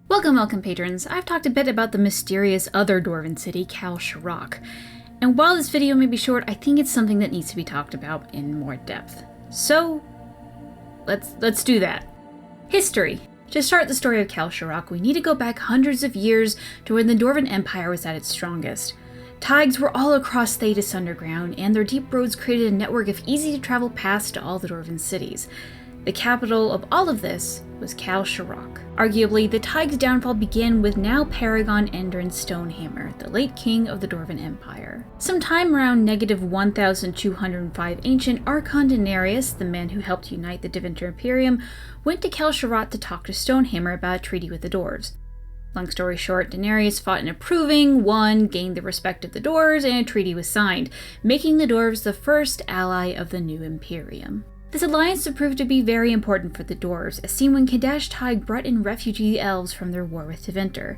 Welcome patrons. I've talked a bit about the mysterious other dwarven city, Kal Sharok. And while this video may be short, I think it's something that needs to be talked about in more depth. So, let's do that. History. To start the story of Kal Sharok, we need to go back hundreds of years to when the Dwarven Empire was at its strongest. Taigs were all across Thedas underground, and their deep roads created a network of easy-to-travel paths to all the dwarven cities. The capital of all of this was Kal Sharok. Arguably, the Taigs' downfall began with now paragon-elect Stonehammer, the late king of the Dwarven Empire. Sometime around -1205 ancient Archon Daenerys, the man who helped unite the Deventer Imperium, went to Kal Sharok to talk to Stonehammer about a treaty with the dwarves. Long story short, Daenerys fought in approving, won, gained the respect of the dwarves, and a treaty was signed, making the dwarves the first ally of the new Imperium. This alliance would prove to be very important for the dwarves, as seen when Kadash Taig brought in refugee elves from their war with Deventer.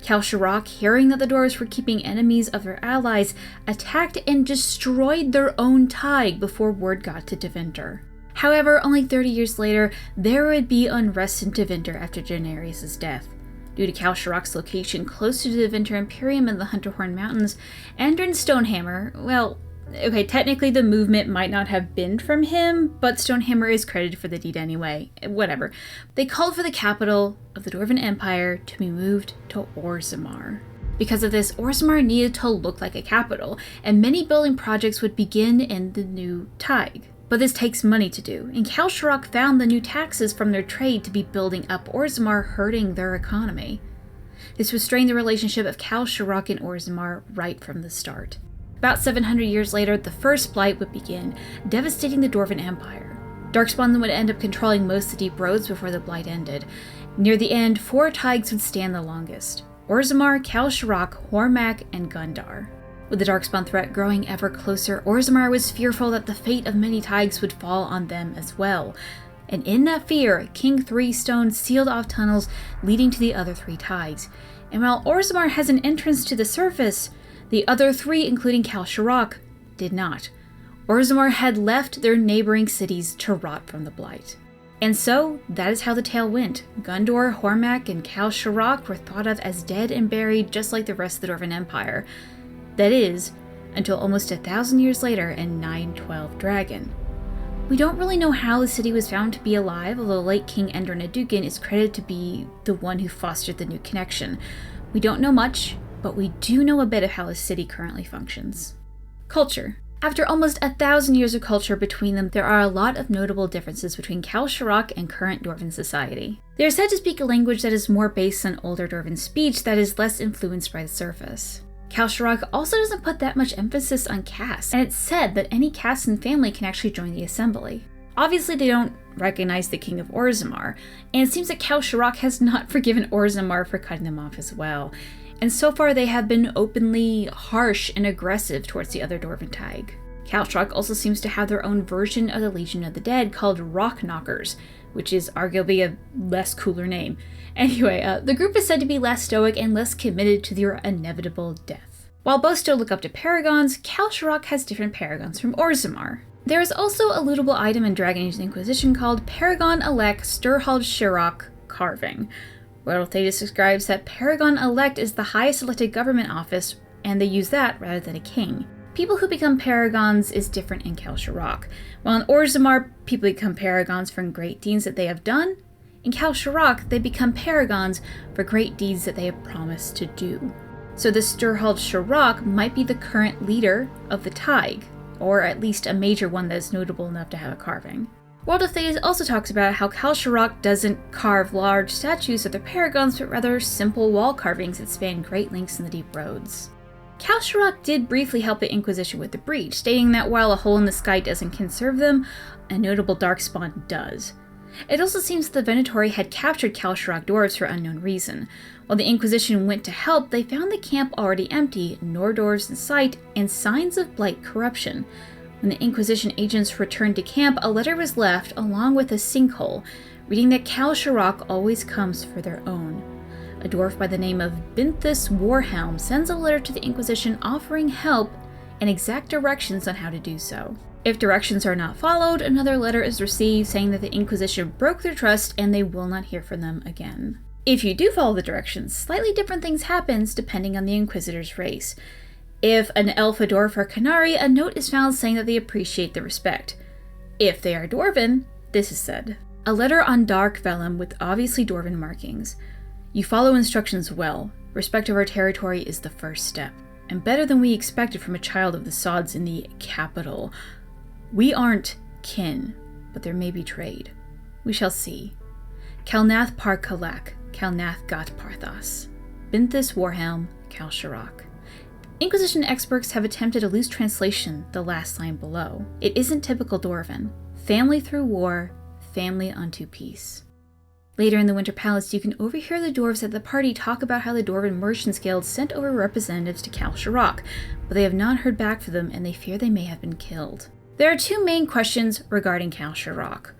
Kal Sharok, hearing that the dwarves were keeping enemies of their allies, attacked and destroyed their own Taig before word got to Deventer. However, only 30 years later, there would be unrest in Deventer after Daenerys' death. Due to Kal Sharok's location close to the Deventer Imperium in the Hunterhorn Mountains, Andrin Stonehammer, technically the movement might not have been from him, but Stonehammer is credited for the deed anyway. Whatever. They called for the capital of the Dwarven Empire to be moved to Orzammar. Because of this, Orzammar needed to look like a capital, and many building projects would begin in the new Taig. But this takes money to do, and Kal Sharok found the new taxes from their trade to be building up Orzammar, hurting their economy. This would strain the relationship of Kal Sharok and Orzammar right from the start. About 700 years later, the first blight would begin, devastating the Dwarven Empire. Darkspawn would end up controlling most of the deep roads before the blight ended. Near the end, 4 Taigs would stand the longest: Orzammar, Kal Sharok, Hormak, and Gundar. With the Darkspawn threat growing ever closer, Orzammar was fearful that the fate of many Taigs would fall on them as well. And in that fear, King Three Stone sealed off tunnels leading to the other 3 Taigs. And while Orzammar has an entrance to the surface, the other 3, including Kal Sharok, did not. Orzammar had left their neighboring cities to rot from the blight. And so, that is how the tale went. Gundor, Hormak, and Kal Sharok were thought of as dead and buried just like the rest of the Dwarven Empire. That is, until almost 1,000 years later in 912 Dragon. We don't really know how the city was found to be alive, although late King Endor Nadukin is credited to be the one who fostered the new connection. We don't know much, but we do know a bit of how the city currently functions. Culture. After almost 1,000 years of culture between them, there are a lot of notable differences between Kal Sharok and current Dwarven society. They are said to speak a language that is more based on older Dwarven speech that is less influenced by the surface. Kal Sharok also doesn't put that much emphasis on caste, and it's said that any caste and family can actually join the assembly. Obviously, they don't recognize the king of Orzammar, and it seems that Kal Sharok has not forgiven Orzammar for cutting them off as well. And so far they have been openly harsh and aggressive towards the other Dwarven Taig. Kal Sharok also seems to have their own version of the Legion of the Dead called Rock Knockers, which is arguably a less cooler name. Anyway, the group is said to be less stoic and less committed to their inevitable death. While both still look up to paragons, Kal Sharok has different paragons from Orzammar. There is also a lootable item in Dragon Age Inquisition called paragon-elect Sharok carving. Royal Thedas describes that paragon-elect is the highest elected government office, and they use that rather than a king. People who become paragons is different in Kal Sharok. While in Orzammar, people become paragons for great deeds that they have done, in Kal Sharok, they become paragons for great deeds that they have promised to do. So the Sharok might be the current leader of the Taig, or at least a major one that is notable enough to have a carving. World of Thedas also talks about how Kal Sharok doesn't carve large statues of their paragons, but rather simple wall carvings that span great lengths in the deep roads. Kal Sharok did briefly help the Inquisition with the breach, stating that while a hole in the sky doesn't conserve them, a notable darkspawn does. It also seems that the Venatori had captured Kal Sharok dwarves for unknown reason. While the Inquisition went to help, they found the camp already empty, no dwarves in sight, and signs of blight corruption. When the Inquisition agents returned to camp, a letter was left along with a sinkhole, reading that Kal Sharok always comes for their own. A dwarf by the name of Binthus Warhelm sends a letter to the Inquisition offering help and exact directions on how to do so. If directions are not followed, another letter is received saying that the Inquisition broke their trust and they will not hear from them again. If you do follow the directions, slightly different things happen depending on the Inquisitor's race. If an elf, a dwarf, or Canary, a note is found saying that they appreciate the respect. If they are Dwarven, this is said. A letter on dark vellum with obviously Dwarven markings. You follow instructions well. Respect of our territory is the first step, and better than we expected from a child of the sods in the capital. We aren't kin, but there may be trade. We shall see. Kalnath par Kalak, Kalnath got Parthas. Binthus Warhelm, Kal Sharok. Inquisition experts have attempted a loose translation, the last line below. It isn't typical Dwarven. Family through war, family unto peace. Later in the Winter Palace, you can overhear the dwarves at the party talk about how the Dwarven Merchants Guild sent over representatives to Kal Sharok, but they have not heard back from them and they fear they may have been killed. There are two main questions regarding Kal Sharok.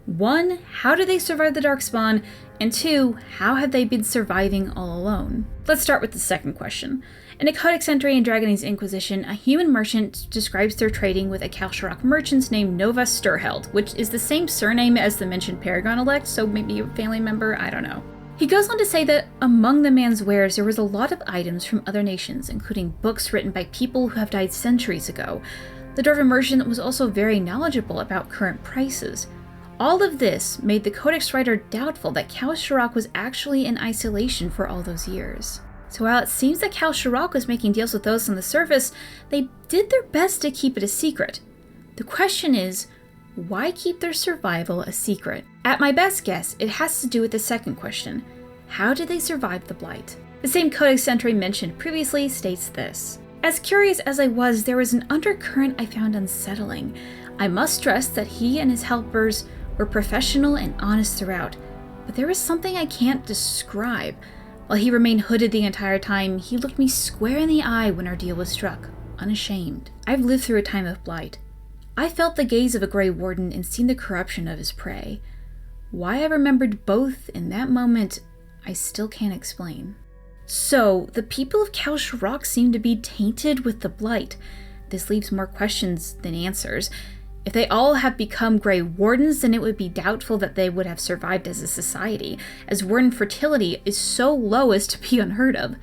One, how did they survive the Darkspawn? And two, how have they been surviving all alone? Let's start with the second question. In a codex entry in Dragon Age Inquisition, a human merchant describes their trading with a Kal Sharok merchant named Nova Sturheld, which is the same surname as the mentioned paragon-elect, so maybe a family member, I don't know. He goes on to say that among the man's wares there was a lot of items from other nations, including books written by people who have died centuries ago. The Dwarven merchant was also very knowledgeable about current prices. All of this made the codex writer doubtful that Kal Sharok was actually in isolation for all those years. So while it seems that Kal Sharok was making deals with those on the surface, they did their best to keep it a secret. The question is, why keep their survival a secret? At my best guess, it has to do with the second question. How did they survive the blight? The same codex entry mentioned previously states this. As curious as I was, there was an undercurrent I found unsettling. I must stress that he and his helpers were professional and honest throughout, but there was something I can't describe. While he remained hooded the entire time, he looked me square in the eye when our deal was struck, unashamed. I've lived through a time of blight. I felt the gaze of a Grey Warden and seen the corruption of his prey. Why I remembered both in that moment, I still can't explain. So, the people of Kal Sharok seem to be tainted with the blight. This leaves more questions than answers. If they all have become Grey Wardens, then it would be doubtful that they would have survived as a society, as Warden fertility is so low as to be unheard of.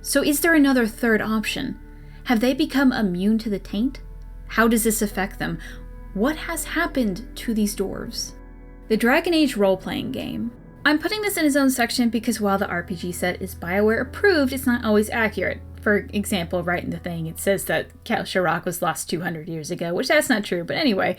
So is there another third option? Have they become immune to the taint? How does this affect them? What has happened to these dwarves? The Dragon Age role-playing game. I'm putting this in its own section because while the RPG set is BioWare approved, it's not always accurate. For example, right in the thing, it says that Kal Sharok was lost 200 years ago, which that's not true, but anyway.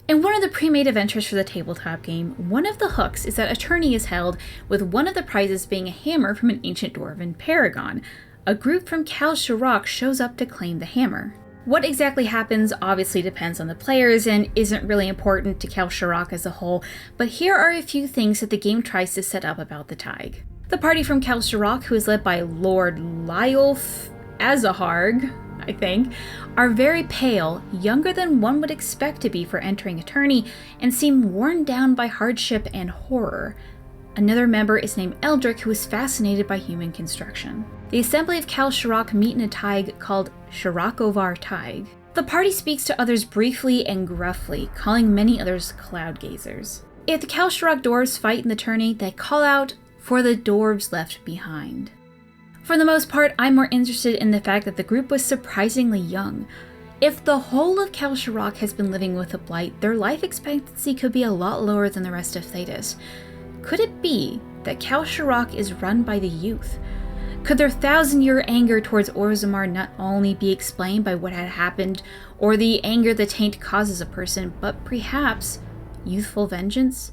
In one of the pre-made adventures for the tabletop game, one of the hooks is that a tourney is held, with one of the prizes being a hammer from an ancient dwarven paragon. A group from Kal Sharok shows up to claim the hammer. What exactly happens obviously depends on the players and isn't really important to Kal Sharok as a whole, but here are a few things that the game tries to set up about the Tig. The party from Kal Sharok, who is led by Lord Lyulf Azaharg, I think, are very pale, younger than one would expect to be for entering a tourney, and seem worn down by hardship and horror. Another member is named Eldrick, who is fascinated by human construction. The assembly of Kal Sharok meet in a Tig called Sharakovar Tig. The party speaks to others briefly and gruffly, calling many others cloud gazers. If the Kal Sharok dwarves fight in the tourney, they call out, "For the dwarves left behind." For the most part, I'm more interested in the fact that the group was surprisingly young. If the whole of Kal Sharok has been living with a blight, their life expectancy could be a lot lower than the rest of Thedas. Could it be that Kal Sharok is run by the youth? Could their 1,000-year anger towards Orzammar not only be explained by what had happened, or the anger the taint causes a person, but perhaps youthful vengeance?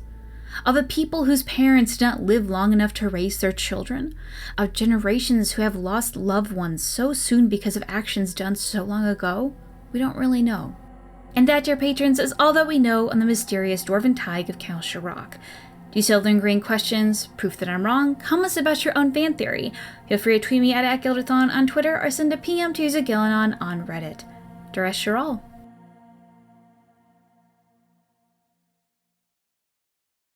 Of a people whose parents did not live long enough to raise their children? Of generations who have lost loved ones so soon because of actions done so long ago? We don't really know. And that, dear patrons, is all that we know on the mysterious Dwarven Tig of Kal Sharok. Do you still have lingering questions? Proof that I'm wrong? Comments about your own fan theory? Feel free to tweet me at @Gilderthon on Twitter or send a PM to User Gillenon on Reddit. Duresh Shiral.